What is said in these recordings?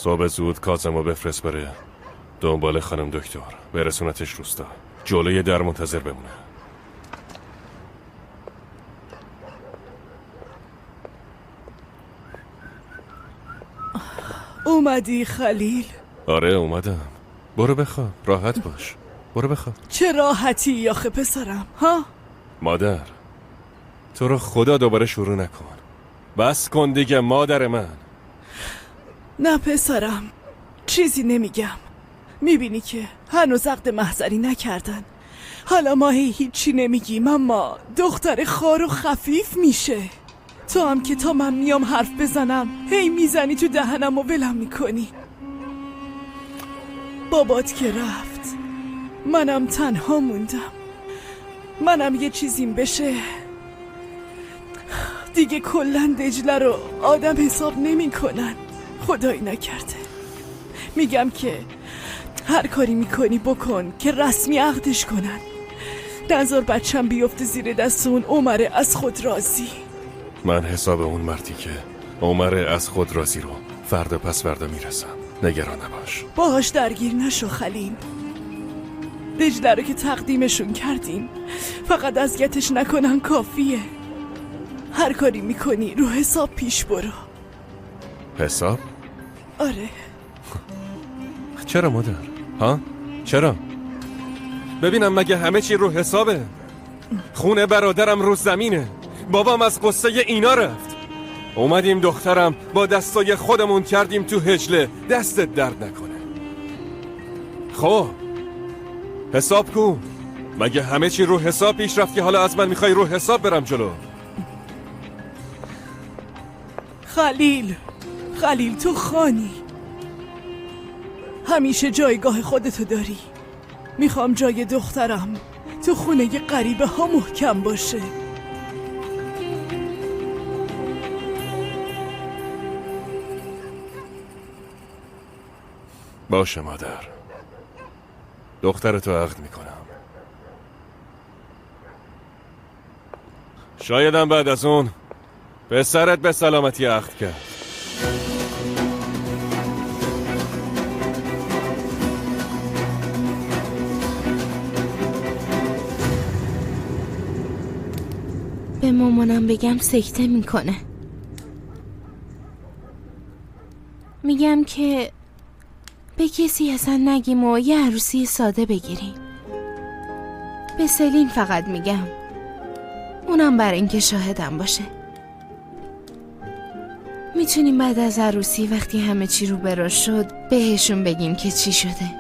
صبح زود کاظمو بفرست بره دنبال خانم دکتر، برسونتش روستا، جلوی در منتظر بمونه. اومدی خلیل؟ آره اومدم. برو بخواب، راحت باش، برو بخواب. چه راحتی آخه پسرم ها؟ مادر تو رو خدا دوباره شروع نکن، بس کن دیگه مادر من. نه پسرم چیزی نمیگم، میبینی که هنوز عقد محضری نکردن، حالا ما هیچی نمیگیم اما دختر خار و خفیف میشه. تو هم که تا من میام حرف بزنم هی میزنی تو دهنم و ولم میکنی. بابات که رفت منم تنها موندم، منم یه چیزیم بشه دیگه کلن دجله رو آدم حساب نمی کنن. خدایی نکرده. میگم که هر کاری میکنی بکن که رسمی عقدش کنن، نظر بچم بیفته زیر دست اون عمر از خود راضی. من حساب اون مردی که عمر از خود راضی رو فردا پس فردا میرسم، نگران نباش. باهاش درگیر نشو خلیل. دجله رو که تقدیمشون کردیم، فقط اذیتش نکنن کافیه. هر کاری میکنی رو حساب پیش برو. حساب؟ آره. چرا مادر؟ ها؟ چرا؟ ببینم مگه همه چی رو حسابه؟ خونه برادرم رو زمینه، بابام از قصه اینا رفت، اومدیم دخترم با دستای خودمون کردیم تو هجله، دستت درد نکنه. خب حساب کو؟ مگه همه چی رو حساب پیش رفت که حالا از من میخوای رو حساب برم جلو؟ خلیل تو خانی، همیشه جایگاه خودتو داری. میخوام جای دخترم تو خونه غریبه ها محکم باشه. باشه مادر، دخترتو عقد میکنم. شایدم بعد از اون پسرت به سلامتی عقد کرد. به مامانم بگم سکته میکنه. میگم که به کسی اصلا نگیم و یه عروسی ساده بگیریم. به سلین فقط میگم، اونم برای اینکه شاهدم باشه. میتونیم بعد از عروسی وقتی همه چی رو برا شد بهشون بگیم که چی شده.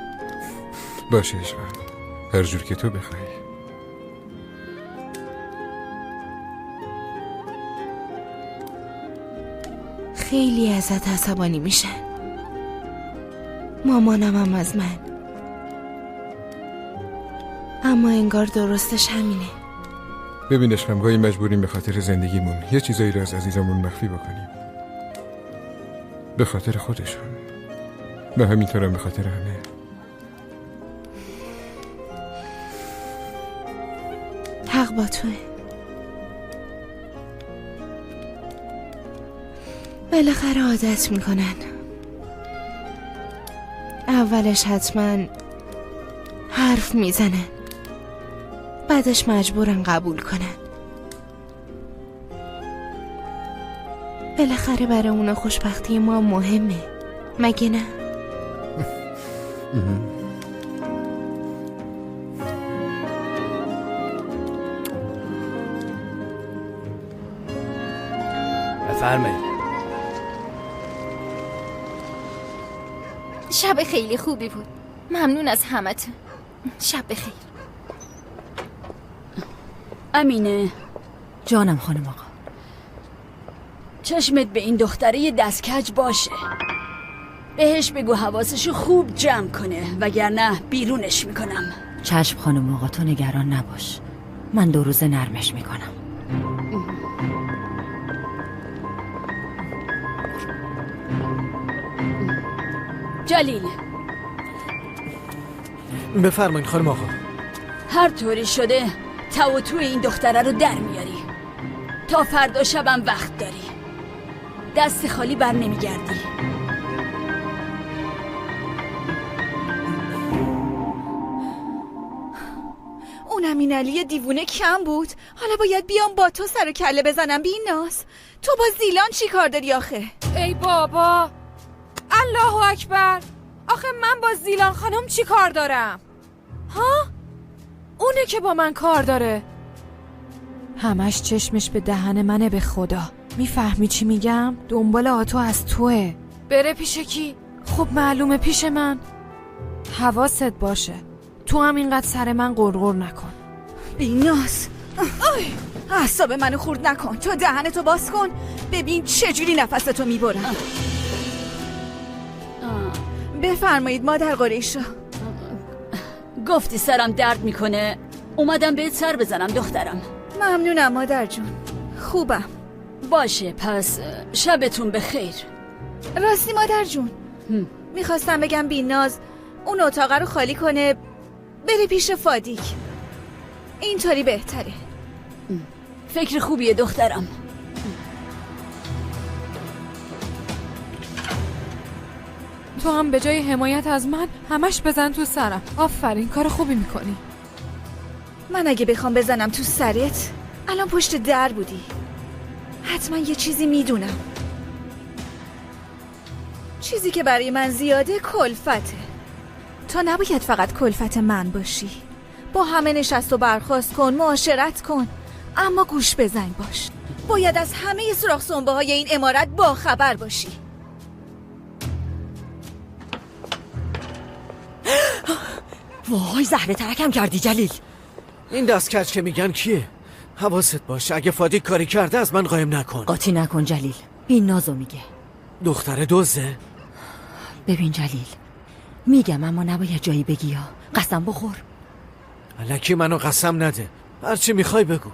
باشه عشقم، هر جور که تو بخوای. خیلی ازت عصبانی میشن، مامانم هم از من، اما انگار درستش همینه. ببین عشقم، گاهی مجبوریم به خاطر زندگیمون یه چیزایی رو از عزیزمون مخفی بکنیم، به خاطر خودشون و همینطورم به خاطر همه. حق با توه. بالاخره عادت میکنن. اولش حتما حرف میزنن، بعدش مجبورن قبول کنن. بالاخره برای اونا خوشبختی ما مهمه، مگه نه؟ بفرمایید. شب خیلی خوبی بود، ممنون از همتون. شب بخیر. امینه جانم خانم آقا. چشمت به این دختره یه دستکج باشه، بهش بگو حواسشو خوب جمع کنه وگرنه بیرونش میکنم. چشم خانم آقا، تو نگران نباش، من 2 روزه نرمش میکنم. جلیل بفرمایید خانم آقا. هر طوری شده تو و تو این دختره رو در میاری، تا فردا شبم وقت داری، دست خالی بر نمیگردی. امین علی دیوونه کم بود. حالا باید بیام با تو سر و کله بزنم بیناز. تو با زیلان چی کار داری آخه؟ ای بابا، الله اکبر. آخه من با زیلان خانم چی کار دارم؟ ها؟ اونه که با من کار داره. همش چشمش به دهن منه به خدا. میفهمی چی میگم؟ دنبال آتو از توه. بره پیش کی؟ خب معلومه پیش من. حواست باشه، تو هم اینقدر سر من غرغر نکن. بیناز، اعصاب منو خورد نکن. تو دهنتو باز کن ببین چجوری نفستو میبرم. بفرمایید مادر قریشا. گفتی سرم درد میکنه، اومدم بهت سر بزنم دخترم. ممنونم مادر جون، خوبم. باشه پس شبتون بخیر. راستی مادر جون، میخواستم بگم بیناز اون اتاقه رو خالی کنه بری پیش فادیک. اینطوری بهتره. فکر خوبیه دخترم. تو هم به جای حمایت از من همش بزن تو سرم. آفرین، کار خوبی میکنی. من اگه بخوام بزنم تو سرت الان پشت در بودی. حتما یه چیزی میدونم. چیزی که برای من زیاده کلفته. تا نباید فقط کلفت من باشی. با همه نشست و برخاست کن، معاشرت کن، اما گوش بزن باش. باید از همه سوراخ سنبه های این عمارت با خبر باشی. وای زهره ترکم کردی جلیل. این دستکج که میگن کیه؟ حواست باشه اگه فادیک کاری کرده از من قایم نکن. قاطی نکن جلیل، این نازو میگه. دختر دوزه؟ ببین جلیل، میگم اما نباید جایی بگی ها. قسم بخور. الکی منو قسم نده، هرچی میخوای بگو.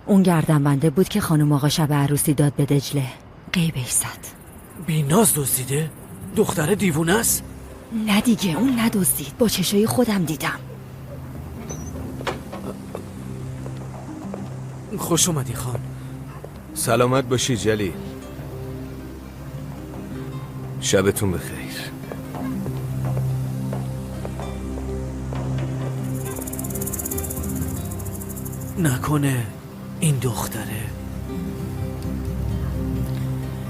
اون گردنبنده بود که خانم آقا شب عروسی داد به دجله، غیبش زد. بیناز دزدیده؟ دختر دیوونه است؟ نه دیگه، اون ندزدید، با چشای خودم دیدم. خوش اومدی خان. سلامت باشی جلیل. شبتون بخیر. نکنه این دختره؟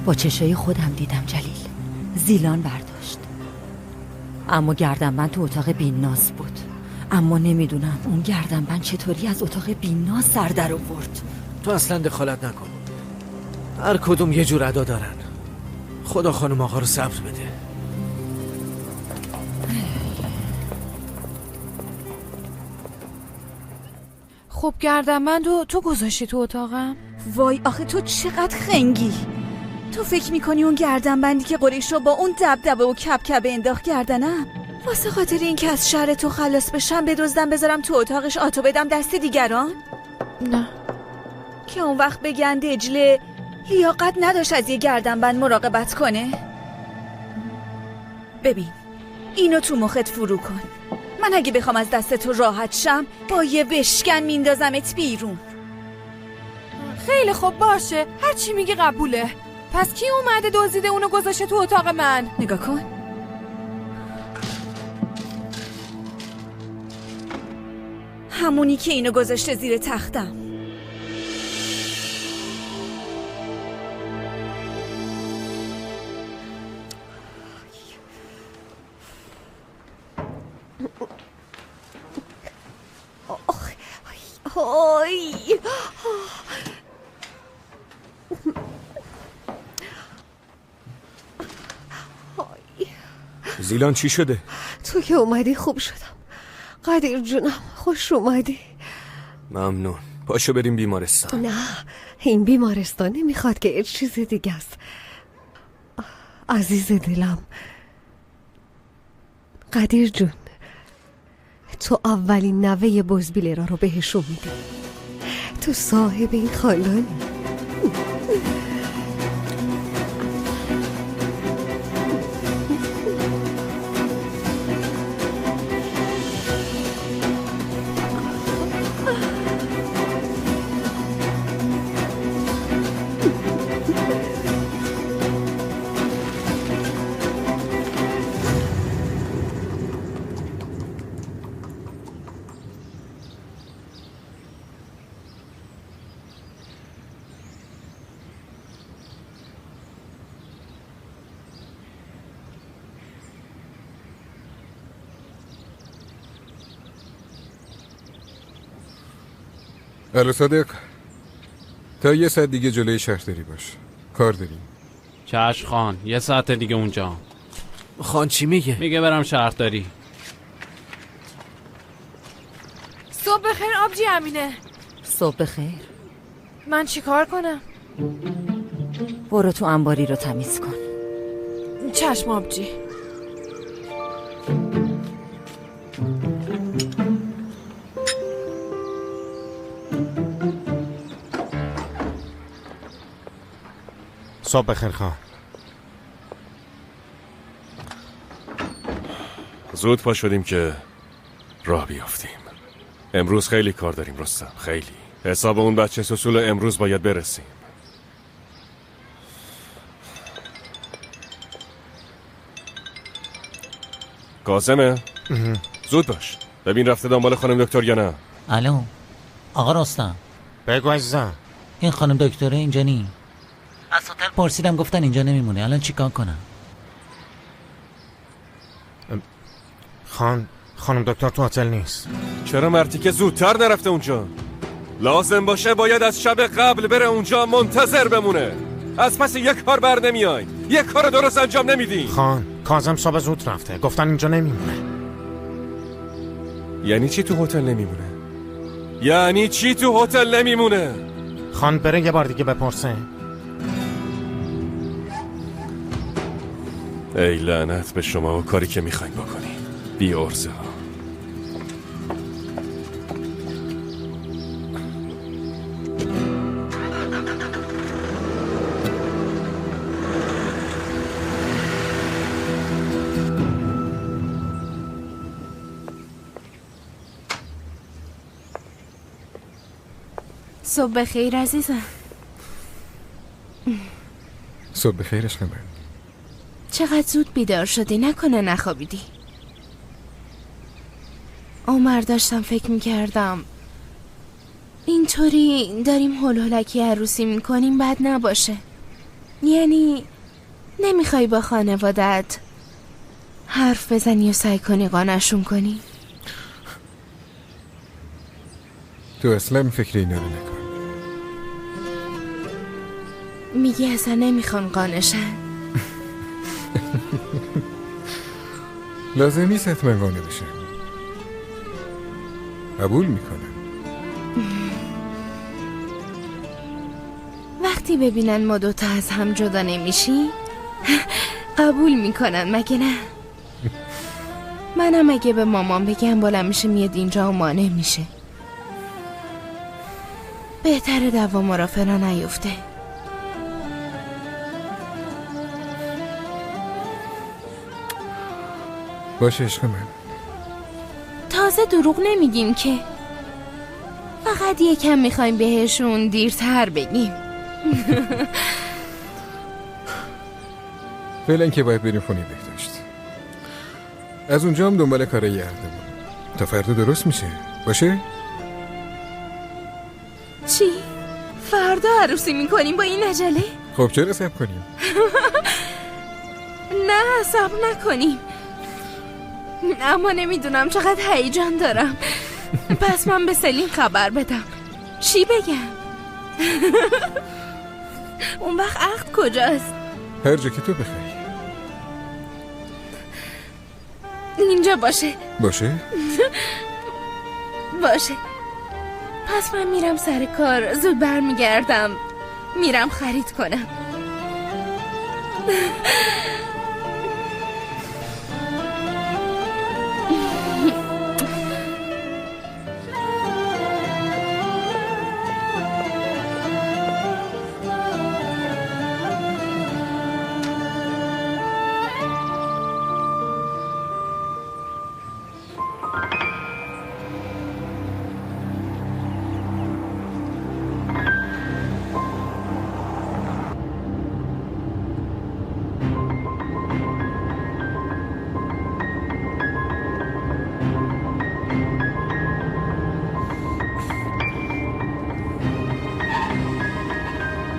با چشای خودم دیدم جلیل. زیلان برداشت، اما گردنبند تو اتاق بیناز بود. اما نمیدونم اون گردنبند چطوری از اتاق بیناز سر در آورد. تو اصلا دخالت نکن، هر کدوم یه جور ادا دارن. خدا خانم آقا رو صبر بده. خب گردنبندو تو گذاشتی تو اتاقم؟ وای آخه تو چقدر خنگی. تو فکر میکنی اون گردنبندی که قریش رو با اون دبدبه و کبکبه انداخت گردنم واسه خاطر این که از شر تو خلاص بشم بدزدم بذارم تو اتاقش آتو بدم دست دیگران؟ نه. که اون وقت بگن دجله لیاقت نداشت از یه گردنبند مراقبت کنه؟ ببین اینو تو مخت فرو کن. من اگه بخوام از دست تو راحت شم با یه بشکن میندازمت بیرون. خیلی خوب باشه، هر چی میگی قبوله. پس کی اومده دزدیده اونو گذاشته تو اتاق من؟ نگاه کن. همونی که اینو گذاشته زیر تختم. زیلان چی شده؟ تو که اومدی خوب شدم. قدیر جونم خوش اومدی. ممنون. پاشو بریم بیمارستان. نه این بیمارستان نمیخواد که یه چیز دیگه است. عزیز دلم قدیر جون، تو اولین نوه بزبیلرا رو بهشون میدی. تو صاحب این خاندانی. الو صادق، تا 1 ساعت دیگه جلوی شهرداری باش، کار داریم. چشم خان، 1 ساعت دیگه اونجا. خان چی میگه؟ میگه برم شهرداری. صبح بخیر آبجی امینه. صبح بخیر. من چی کار کنم؟ برو تو انباری رو تمیز کن. چشم آبجی. صبح بخیر خان. زود پا شدیم که راه بیافتیم. امروز خیلی کار داریم رستم، خیلی. حساب اون بچه سسول امروز باید برسیم. قاسمه؟ زود باش، ببین رفته دنبال خانم دکتر یا نه. الو آقا رستم. بگو عزیزم. این خانم دکتره اینجا نی؟ از هتل پرسیدم گفتن اینجا نمیمونه. الان چیکار کنم؟ خانم دکتر تو هتل نیست. چرا مرتی که زودتر نرفته اونجا؟ لازم باشه باید از شب قبل بره اونجا منتظر بمونه. از پس یک کار بر نمیای، یک کار درست انجام نمیدی. کاظم صبح زود رفته، گفتن اینجا نمیمونه. یعنی چی تو هتل نمیمونه؟ یعنی چی تو هتل نمیمونه؟ بره یه بار دیگه بپرسه. ای لعنت به شما و کاری که میخواین بکنی بی ارزه ها. صبح بخیر عزیزم. صبح بخیر عشق من. چقدر زود بیدار شدی، نکنه نخوابیدی؟ عمر داشتم فکر میکردم اینطوری داریم هلهلکی عروسی میکنیم بد نباشه. یعنی نمیخوای با خانوادت حرف بزنی و سعی کنی قانعشون کنی؟ تو اصلا فکر اینا رو نکن. میگی اصلا نمیخوان قانعشن؟ لازم نیست حتما قانع بشن، قبول میکنن. وقتی ببینن ما دوتا از هم جدا نمیشی قبول میکنن مگه نه؟ منم اگه به مامان بگم بالا میشه میاد اینجا و مانع میشه. بهتره دوام را فرا نیفته. باشه عشق من. تازه دروغ نمیگیم که، فقط یکم میخوایم بهشون دیرتر بگیم. فعلا که باید بریم خونه بهداشت. از اونجا هم دنبال کارای یردمون تا فردا درست میشه. باشه؟ چی؟ فردا عروسی میکنیم با این عجله؟ خب چرا صبر کنیم؟ نه صبر نکنیم، اما نمیدونم چقدر هیجان دارم. پس من به سلین خبر بدم. چی بگم؟ اون وقت عقد کجاست؟ هر جا که تو بخوای. اینجا باشه. باشه؟ باشه. پس من میرم سر کار، زود برمیگردم، میرم خرید کنم.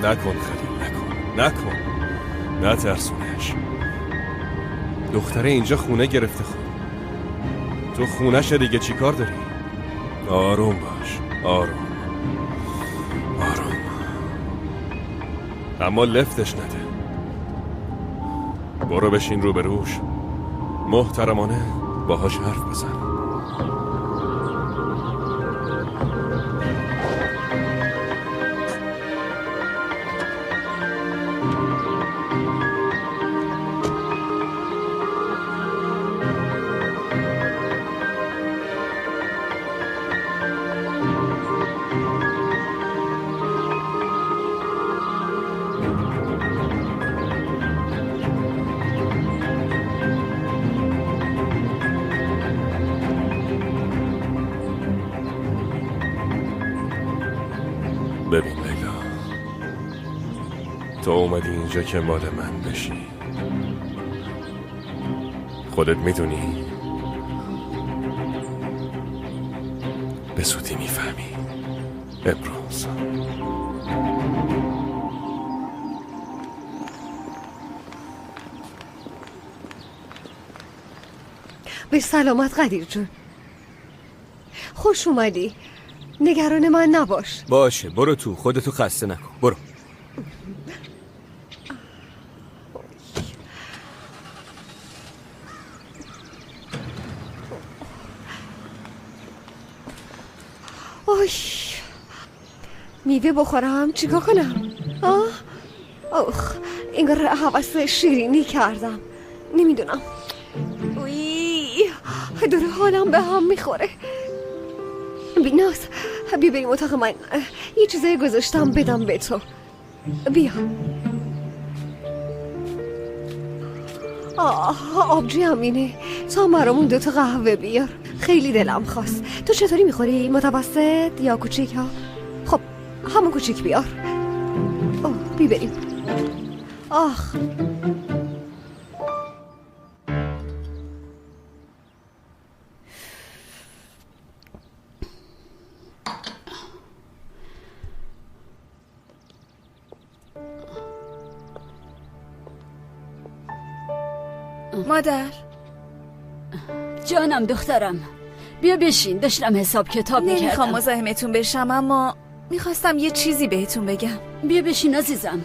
نکن خلیل، نکن، نترسونش. دختره اینجا خونه گرفته. خود تو خونه‌ش دیگه چی کار داری؟ آروم باش، آروم. اما لفتش نده. برو بشین روبروش، محترمانه باهاش حرف بزن. ببین لیلا، تو اومدی اینجا که مال من بشی. خودت میدونی، به زودی میفهمی. امروز به سلامت قدیر جون. خوش اومدی. نگران من نباش. باشه، برو تو، خودتو خسته نکن. برو. اوه، میوه بخورم چیکار کنم؟ اوه، انگار حوض شیرینی کردم. نمیدونم. اوی، داره حالم به هم میخوره. بیناز، بیا بریم اتاق من. یه چیزایی گذاشتم بدم به تو. بیا. آبجی هم اینه. تو هم برامون 2 قهوه بیار. خیلی دلم خواست. تو چطوری میخوری؟ متوسط یا کوچیک ها؟ خب همون کوچیک بیار. بی بریم. آخ، مادر جانم، دخترم بیا بشین. داشتم حساب کتاب میکردم. نمیخوام مزاحمتون بشم، اما میخواستم یه چیزی بهتون بگم. بیا بشین عزیزم.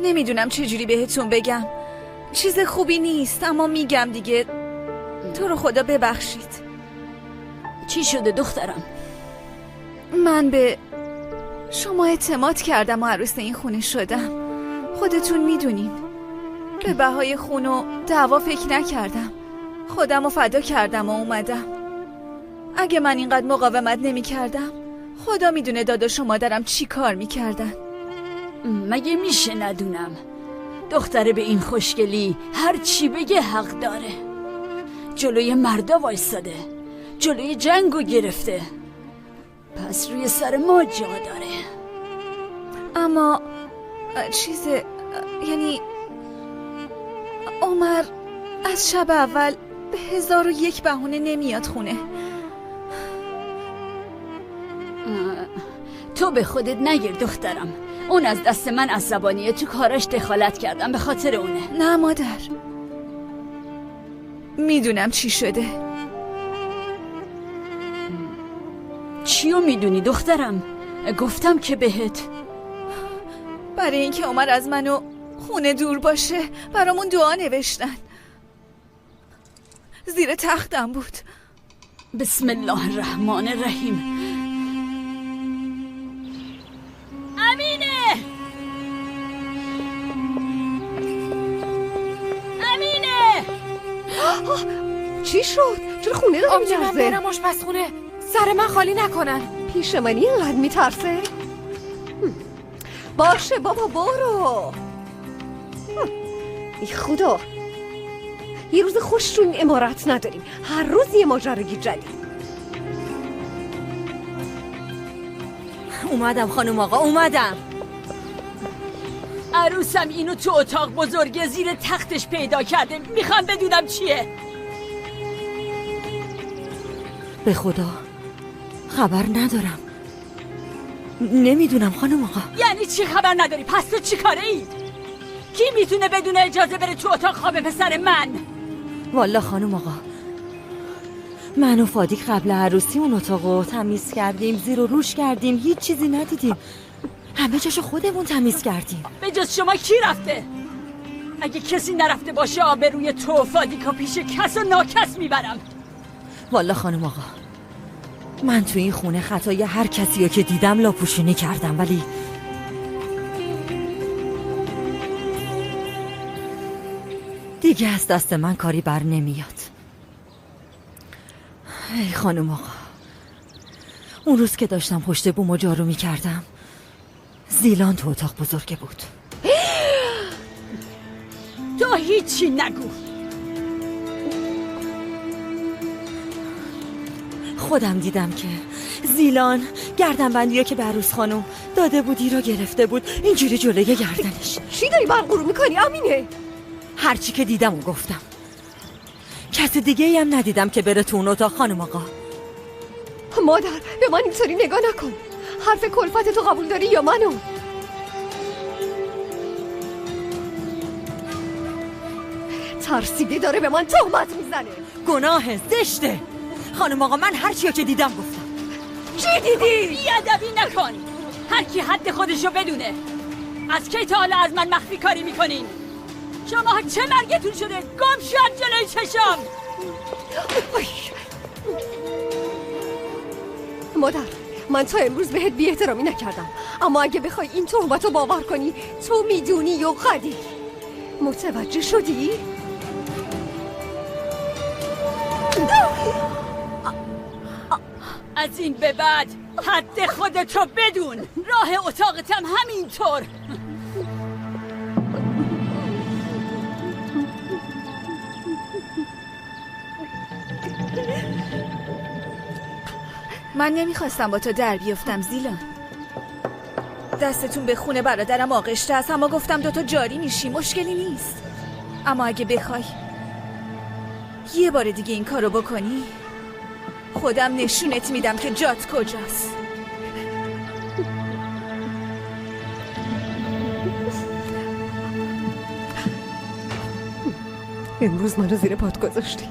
نمیدونم چجوری بهتون بگم. چیز خوبی نیست، اما میگم دیگه. تو رو خدا ببخشید. چی شده دخترم؟ من به شما اعتماد کردم و عروس این خونه شدم. خودتون میدونین. به بهای خون و دعوا فکر نکردم. خودم رو فدا کردم و اومدم. اگه من اینقدر مقاومت نمی کردم، خدا میدونه داداش و مادرم چی کار میکردن. مگه میشه ندونم؟ دختره به این خوشگلی هر چی بگه حق داره. جلوی مردا وایستاده، جلوی جنگو گرفته، پس روی سر ما جا داره. اما یعنی عمر از شب اول به 1001 بهونه نمیاد خونه. تو به خودت نگیر دخترم. اون از دست من عصبانیه. تو کاراش دخالت کردم، به خاطر اونه. نه مادر، میدونم چی شده. چیو میدونی دخترم؟ گفتم که بهت. برای اینکه عمر از منو خونه دور باشه برامون دعا نوشتن. زیر تختم بود. بسم الله الرحمن الرحیم. امینه! امینه! چی شد؟ چرا خونه داره می‌لرزه؟ من برم آشپزخونه، سر من خالی نکنن. پیش منی اینقدر میترسه؟ باشه بابا برو. ای خدا، یه روز خوش تو این امارت نداریم. هر روز یه ماجرای جدید. اومدم خانم آقا، اومدم. عروسم اینو تو اتاق بزرگ زیر تختش پیدا کرده. میخوام بدونم چیه. به خدا خبر ندارم. نمیدونم خانم آقا. یعنی چی خبر نداری؟ پس تو چی کاره ای؟ کی میتونه بدون اجازه بره تو اتاق خواب پسر من؟ والا خانم آقا من و فادیک قبل عروسی اون اتاقو تمیز کردیم، زیر و روش کردیم، هیچ چیزی ندیدیم. همه جاشو خودمون تمیز کردیم. به جز شما کی رفته؟ اگه کسی نرفته باشه آبروی تو و فادیکا پیش کس و ناکس میبرم. والا خانم آقا، من تو این خونه خطای هر کسی رو که دیدم لاپوشونی کردم، ولی دیگه از دست من کاری بر نمیاد. ای خانم آقا، اون روز که داشتم پشت بومو جارو میکردم زیلان تو اتاق بزرگه بود. تو هیچی نگو. خودم دیدم که زیلان گردنبندی رو که به عروس خانم داده بودی رو گرفته بود، اینجوری جلوی گردنش. چی داری برقرور میکنی امینه؟ هرچی که دیدم و گفتم. کسی دیگه هم ندیدم که بره تو اون اتاق خانم آقا. مادر به من اینطوری نگاه نکن. حرف کلفت تو قبول داری یا منو؟ ترسیده داره به من تهمت میزنه. گناه زشته خانم آقا. من هرچی که دیدم گفتم. چی دیدی؟ بیادبی نکن. هر کی حد خودشو بدونه. از کی تا حالا از من مخفی کاری میکنین؟ شما چه مرگتون شده؟ گم شد جلوی چشم. مادر من تا امروز بهت بی احترامی نکردم، اما اگه بخوای این تهمتو باور کنی تو میدونی یا قدی. متوجه شدی؟ از این به بعد حد خودتو بدون. راه اتاقتم همینطور. من نمیخواستم با تو در بیفتم زیلان. دستتون به خونه برادرم آغشته است، اما گفتم دوتا جاری میشی، مشکلی نیست. اما اگه بخوای یه بار دیگه این کارو بکنی خودم نشونت میدم که جات کجاست. امروز منو زیر پات گذاشتی،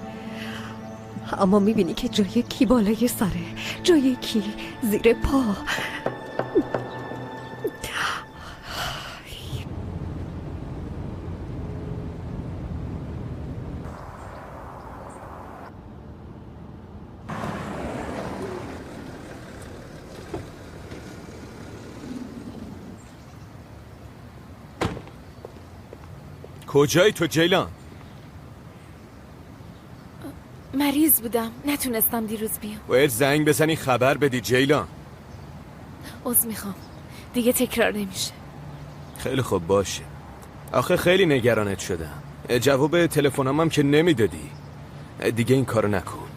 اما میبینی که جای کی بالای سره، جای کی زیر پا. کجایی تو جیلان؟ مریض بودم، نتونستم دیروز بیام. باید زنگ بزنی خبر بدی جیلان. عذر میخوام، دیگه تکرار نمیشه. خیلی خوب باشه. آخه خیلی نگرانت شدم. جواب تلفنم هم که نمیدادی. دیگه این کارو نکن.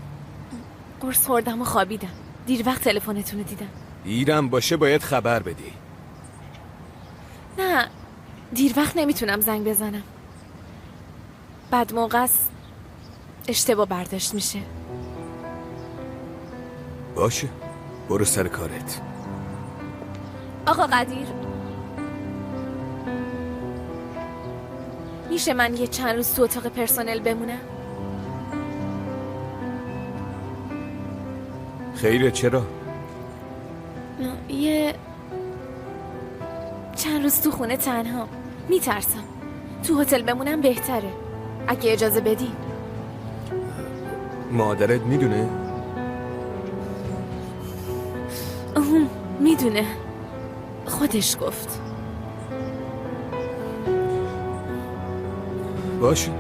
قرص خوردم و خوابیدم. دیر وقت تلفنتون رو دیدم. دیرم باشه باید خبر بدی. نه، دیر وقت نمیتونم زنگ بزنم. بعد موقع است اشتباه برداشت میشه. باشه برو سر کارت. آقا قدیر، میشه من یه چند روز تو اتاق پرسنل بمونم؟ خیره چرا؟ یه چند روز تو خونه تنها میترسم. تو هتل بمونم بهتره اگه اجازه بدی. مادرت میدونه؟ میدونه، خودش گفت. باشه.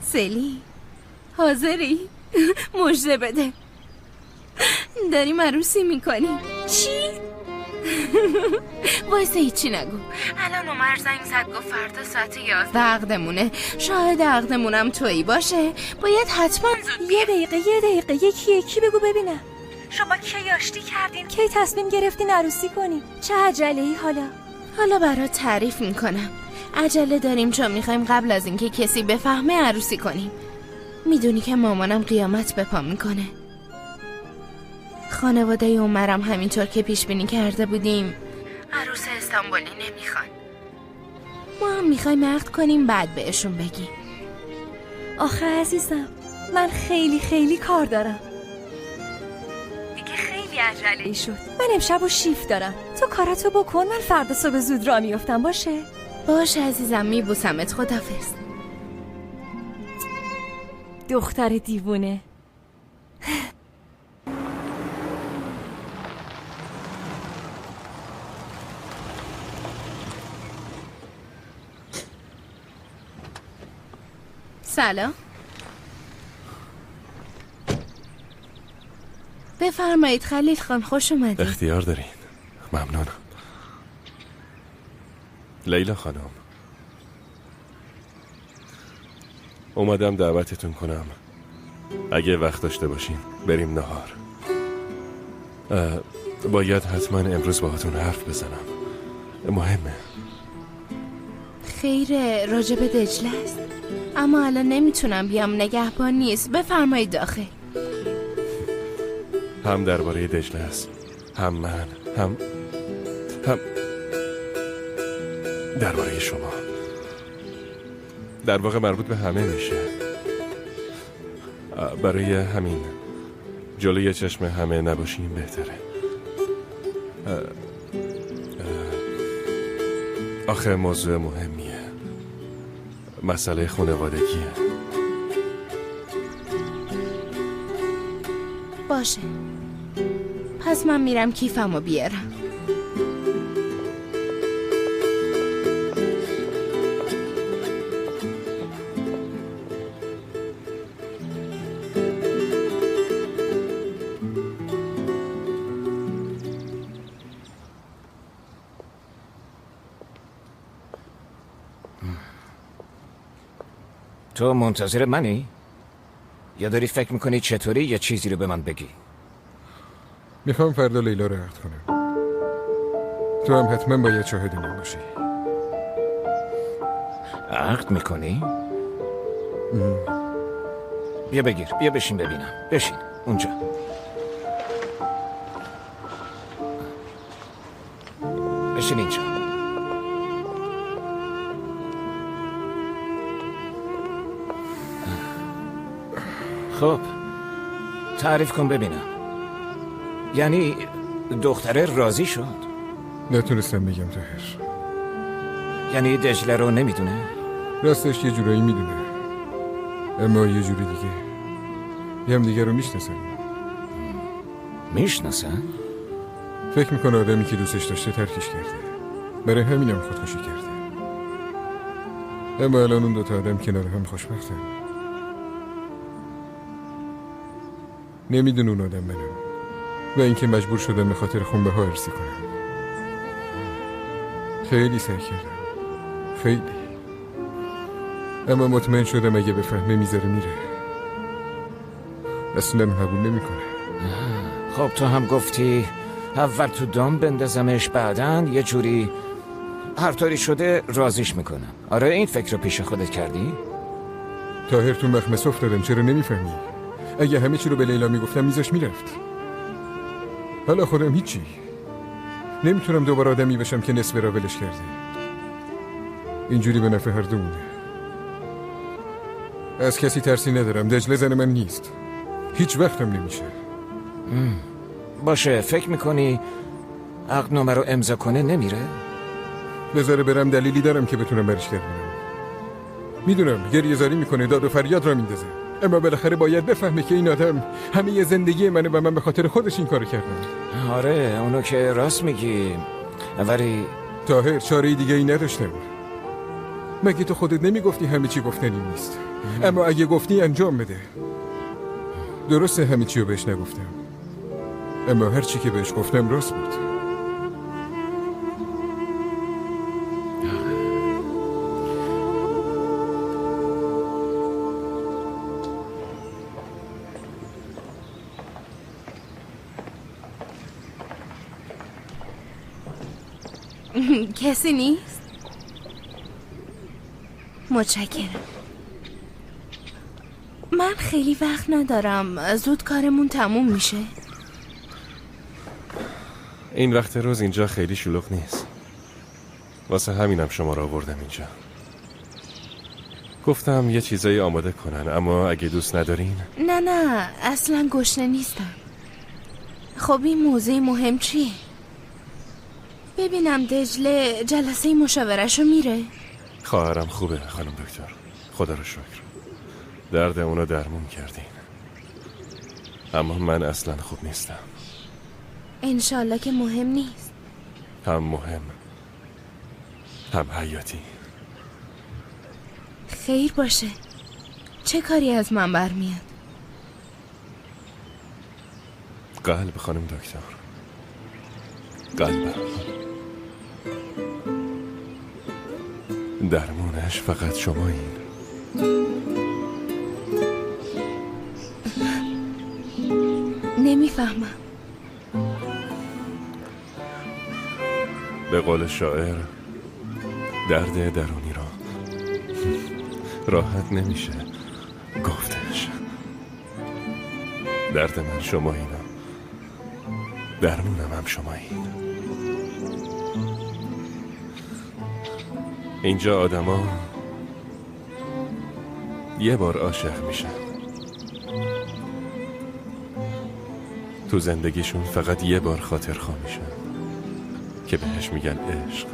سلی حاضری؟ مژده بده، داریم عروسی میکنی. چی؟ وایسه هیچی نگو. الان عمر زنگ زد گفت فردا ساعت 11 عقدمونه. شاهد عقدمونم تویی باشه. باید حتما زود یه دقیقه یکی بگو ببینم. شما کی آشتی کردین؟ کی تصمیم گرفتین عروسی کنین؟ چه عجله‌ای حالا برات تعریف میکنم. عجله داریم چون میخوایم قبل از اینکه کسی بفهمه عروسی کنیم. میدونی که مامانم قیامت به پا میکنه. خانواده عمرم همینطور که پیش بینی کرده بودیم عروس استانبولی نمیخوان. ما هم میخوایم عقد کنیم بعد بهشون بگیم. آخه عزیزم من خیلی کار دارم. دیگه خیلی عجله‌ای شد. من امشب و شیفت دارم. تو کاراتو بکن، من فردا صبح زود راه میافتم. باشه عزیزم، میبوسمت. خدافظ. دختر دیوونه. سلام. بفرمایید خلیل خان، خوش اومدید. اختیار دارین. ممنونم. لیلا خانم، اومدم دعوتتون کنم اگه وقت داشته باشین بریم نهار. باید حتما امروز باهاتون حرف بزنم، مهمه. خیره، راجب دجله است، اما الان نمیتونم بیام، نگهبان نیست. بفرمایید داخل. هم درباره دجله است، هم من، هم درباره شما. در واقع مربوط به همه میشه. برای همین جلوی چشم همه نباشیم بهتره. آخه موضوع مهمیه، مسئله خانوادگیه. باشه، پس من میرم کیفمو بیارم. تو منتظر منی؟ یا داری فکر میکنی چطوری یه چیزی رو به من بگی؟ میخوام فردا لیلا رو عقد کنم. تو هم حتما باید شاهد من باشی. عقد میکنی؟ بیا بگیر، بیا بشین ببینم. بشین اونجا. بشین اینجا. خب تعریف کن ببینم. یعنی دختره راضی شد؟ نتونستم بگم طاهر. یعنی دجله رو نمیدونه؟ راستش یه جورایی میدونه، اما یه جوری دیگه. یه هم دیگه رو میشناسن. میشناسن؟ فکر میکنه آدمی که دوستش داشته ترکش کرده، برای همینم خودکشی کرده. اما الان اون دوتا آدم کنار هم خوشبختن. نمیدون اون آدم منم و اینکه مجبور شدم به خاطر خون بها ارسی کنم. خیلی سعی کردم، خیلی، اما مطمئن شدم اگه بفهمه میذاره میره. اصلا قبول نمیکنه. خب تو هم گفتی اول تو دام بندازمش، بعدن یه جوری هر طوری شده راضیش میکنم. آره این فکر رو پیش خودت کردی؟ طاهر تو مخمس افتادم، چرا نمیفهمی؟ اگه همه چی رو به لیلا میگفتم میذاش میرفت. حالا خودم هیچی، نمیتونم دوباره آدمی بشم که نصف را ولش کرده. اینجوری به نفع هر دومونه. از کسی ترسی ندارم، دجله زن من نیست، هیچ وقتم نمیشه. باشه، فکر میکنی عقدنامه رو امضا کنه نمیره؟ بذاره برم، دلیلی دارم که بتونم برش گردونم. میدونم گریه زاری میکنه، داد و فریاد را میندازه، اما بالاخره باید بفهمه که این آدم همه زندگی منه و من به خاطر خودش این کارو کردم. آره اونو که راست میگی، ولی طاهر چاره دیگه ای نداشتم. مگه تو خودت نمیگفتی همه چی گفتنی نیست؟ اما اگه گفتی انجام بده. درسته همه چی رو بهش نگفتم، اما هر چی که بهش گفتم راست بود. کسی نیست؟ متشکرم. من خیلی وقت ندارم، زود کارمون تموم میشه. این وقت روز اینجا خیلی شلوغ نیست. واسه همینم شما را آوردم اینجا. گفتم یه چیزایی آماده کنن، اما اگه دوست ندارین. نه اصلا گشنه نیستم. خب این موضوع مهم چیه؟ ببینم دجله جلسه مشاورهشو میره؟ خواهرم خوبه خانم دکتر، خدا رو شکر. درد اونو درمون کردین، اما من اصلا خوب نیستم. انشالله که مهم نیست. هم مهم هم حیاتی. خیر باشه. چه کاری از من برمیاد؟ قلب خانم دکتر، قلبم. درمونش فقط شمایین. نمیفهمم. به قول شاعر درد درونی را راحت نمیشه گفتش. درد من شمایین، درمونم هم شمایین. اینجا آدما یه بار عاشق میشن، تو زندگیشون فقط یه بار خاطرخواه میشن که بهش میگن عشق.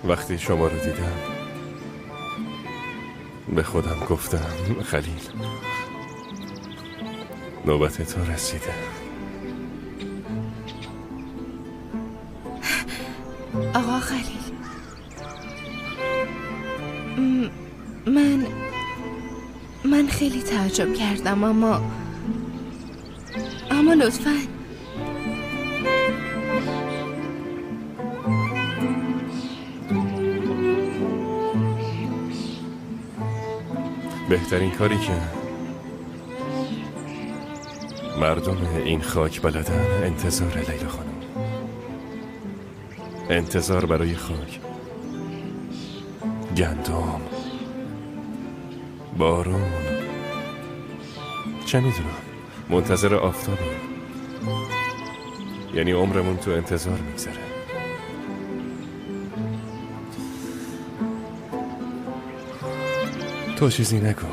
وقتی شما رو دیدم به خودم گفتم خلیل، نوبت تو رسیده. آقا خلیل، من خیلی تعجب کردم، اما لطفاً بهترین کاری که مردم این خاک بلدن انتظار لیلا خانم، انتظار برای خاک، گندم، بارون، چه میدونم، منتظر آفتابیم. یعنی عمرمون تو انتظار میگذره. تو چیزی نگو،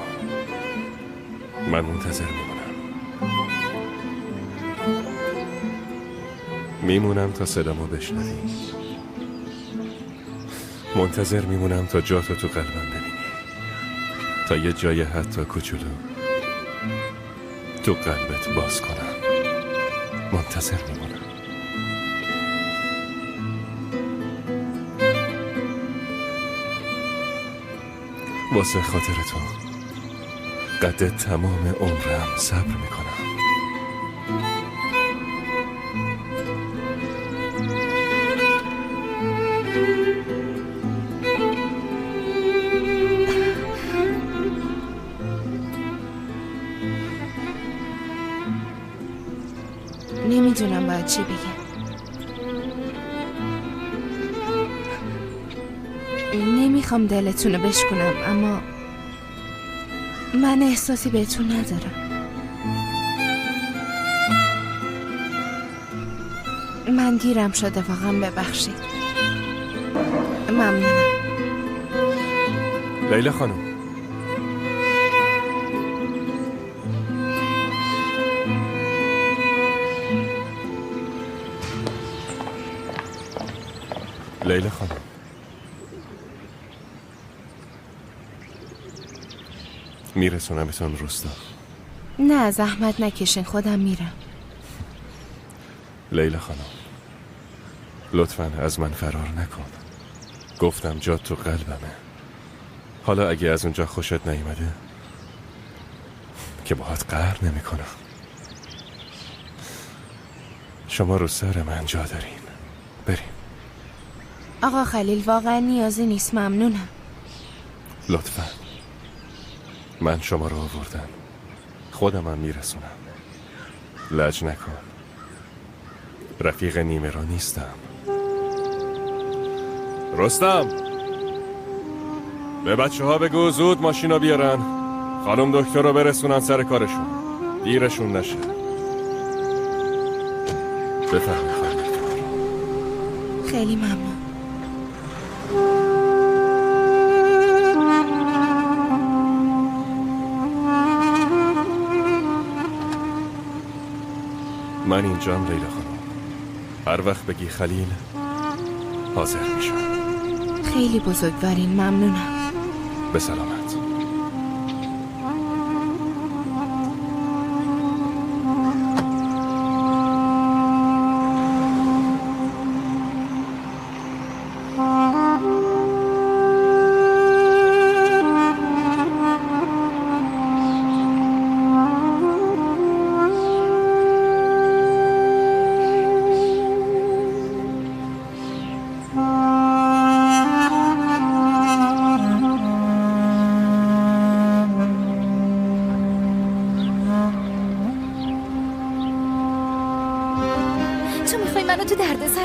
من منتظر میمونم تا صدامو بشنوی. منتظر میمونم تا جاتو تو قلبم ببینی، تا یه جای حتی کوچولو تو قلبت باز کنم. منتظر میمونم. واسه خاطر تو قد تمام عمرم صبر میکنم. نمیدونم باید چی بگم. نمیخوام دلتون رو بشکنم، اما من احساسی بهتون ندارم. من دیرم شده، واقعا ببخشید. ممنونم. لیلا خانم، لیلا خانم، میرسونمتون روستا. نه زحمت نکشین، خودم میرم. لیلا خانم، لطفاً از من فرار نکن. گفتم جات تو قلبمه. حالا اگه از اونجا خوشت نیومده که باهات قهر نمیکنم. شما رو سر من جا دارین. بریم. آقا خلیل واقعا نیازی نیست، ممنونم. لطفاً. من شما رو آوردم، خودمم میرسونم. لج نکن، رفیق نیمه را نیستم. رستم، به بچه ها بگو زود ماشینا بیارن، خانم دکتر رو برسونن سر کارشون، دیرشون نشه. بفرمایید خانم. خیلی ممنون. من اینجام لیلا خانم. هر وقت بگی خلیل حاضر میشم. خیلی بزرگوارین، ممنونم. به سلامت.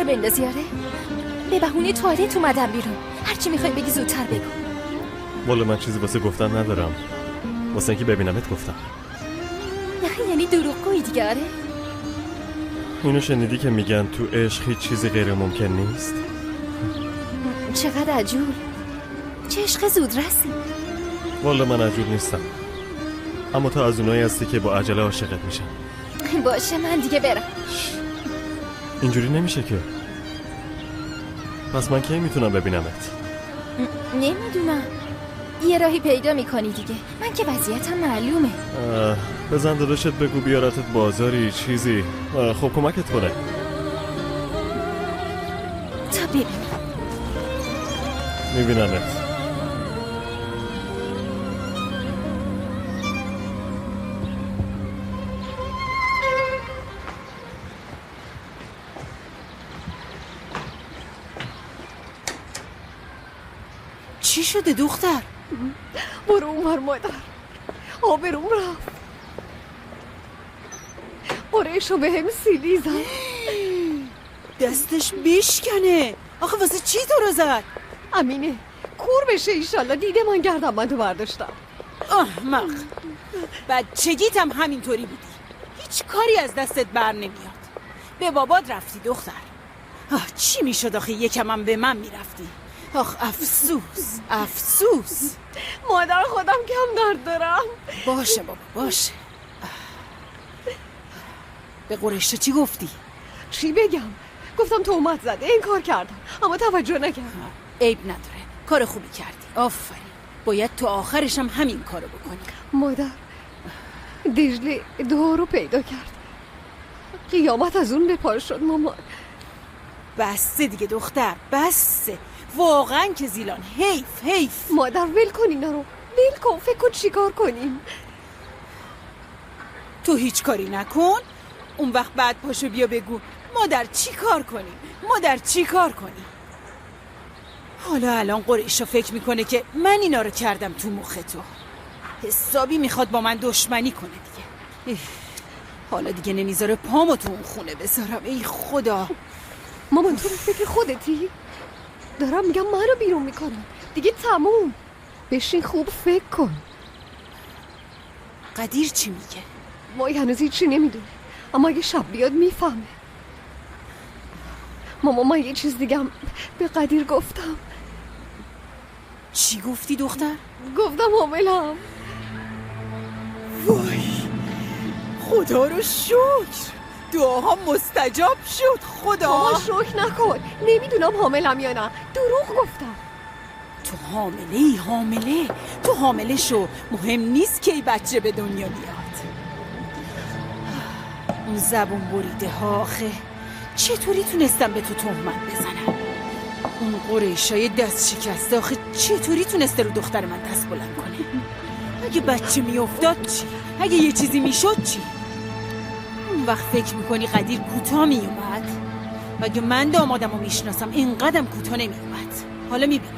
بندازی؟ آره؟ به بهونه توالت اومدم بیرون. هرچی میخوای بگی زودتر بگو. والا من چیزی واسه گفتن ندارم. واسه اینکه ببینمت گفتم. یعنی دروغگویی دیگه؟ آره؟ اینو شنیدی که میگن تو عشق هیچ چیزی غیر ممکن نیست؟ چقدر عجول. چه عشق زودرسی. والا من عجول نیستم، اما تو از اونایی هستی که با عجله عاشقت میشن. باشه من دیگه برم. اینجوری نمیشه که. پس من کی میتونم ببینمت؟ نمیدونم، یه راهی پیدا میکنی دیگه. من که وضعیتم معلومه. بزن داداشت بگو بیارتت بازاری چیزی. خب کمکت کنه. تا ببینم. میبینمت. چی شده دختر؟ برو اونور مادر. آبروم رفت. قریشو به هم سیلی زد. دستش بیشکنه. آخه واسه چی تو رو زد؟ امینه کور بشه ایشالله. دیده من گردم من تو برداشتم. احمق. بچگیتم همینطوری بودی. هیچ کاری از دستت بر نمیاد. به بابات رفتی دختر. چی میشد آخه یکم به من میرفتی؟ آخ افسوس افسوس. مادر خودم کم درد دارم. باشه بابا باشه. به قریشه چی گفتی؟ چی بگم؟ گفتم تهمت زده این کار کردم اما توجه نکردم. عیب نداره، کار خوبی کردی. آفرین. باید تو آخرش هم همین کارو بکنی. مادر دجله دعا رو پیدا کرد. قیامت از اون به پا شد مامان. بسه دیگه دختر بسه. واقعا که زیلان حیف. مادر ول کن اینا رو. ول کن. فکر کن چی کار کنیم. تو هیچ کاری نکن. اون وقت بعد پاشو بیا بگو مادر چی کار کنیم، مادر چی کار کنیم. حالا الان قریشو فکر میکنه که من اینا رو کردم تو مخ تو. حسابی میخواد با من دشمنی کنه دیگه. حالا دیگه نمیذاره پامو تو اون خونه بذارم. ای خدا. مامان تو فکر خودتی؟ دارم میگم منو بیرون میکنم دیگه. تموم. بشین خوب فکر کن. قدیر چی میگه؟ ما هنوز هیچی نمیدونه، اما اگه شب بیاد میفهمه. ماما من یه چیز دیگم به قدیر گفتم. چی گفتی دختر؟ گفتم حاملم. وای خدا رو شکر. دعاها مستجاب شد. خدا. ماما شکر نکن. نمیدونم حاملم یا نه. دروغ گفتم. تو حامله. تو حامله شو. مهم نیست که ای بچه به دنیا بیاد. اون زبون بریده ها آخه چطوری تونستم به تو تهمت بزنم؟ اون قریشای دست شکسته آخه چطوری تونسته رو دختر من دست بلند کنه؟ اگه بچه میافتاد چی؟ اگه یه چیزی میشد چی؟ اون وقت فکر میکنی قدیر کوتاه میومد؟ اگه من دامادم رو میشناسم اینقدرم کوتاه نمیومد. حالا میبینی